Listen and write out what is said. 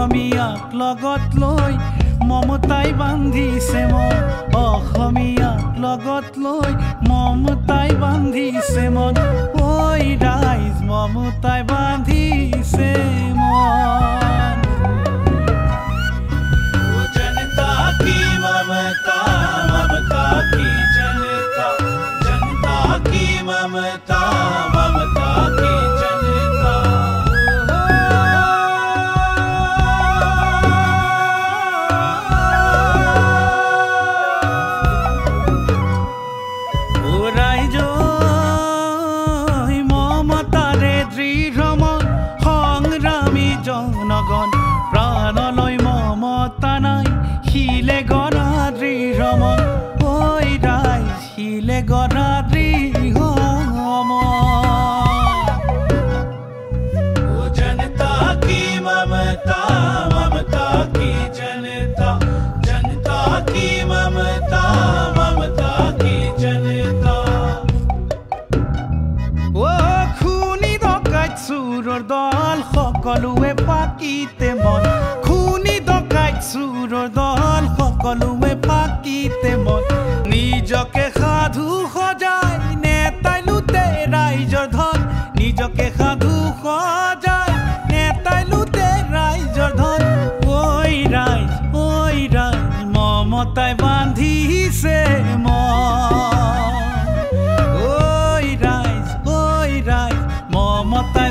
অসমীয়াক লগত লৈ মমতাই বান্ধিছে মন অসমীয়াক লগত লৈ মমতাই বান্ধিছে মন ঐ ৰাইজ মমতাই বান্ধিছে মন জনতা কি মমতা মমতা কি জনতা জনতা কি মমতা মমতা কি জনতা জনগণ প্ৰাণলৈ মমতা নাই শিলে গণাদ্ৰী ৰমন ঐ ৰাইজ শিলে গণাদ্ৰী জনতা কি মমতা মমতা কি জনতা জনতা কি মমতা মমতা কি জনতা ও খুনি ডকাইত চোৰৰ দল সকলোৱে পাকিতে মন খুনি ডকাইত চোৰৰ দল সকলোৱে পাকিতে মন নিজকে সাধু সজাই নেতাই লুটে ৰাইজৰ ধন নিজকে সাধু সজাই নেতাই লুটে ৰাইজৰ ধন ঐ ৰাইজ মমতাই বান্ধিছে মন ঐ ৰাইজ মমতাই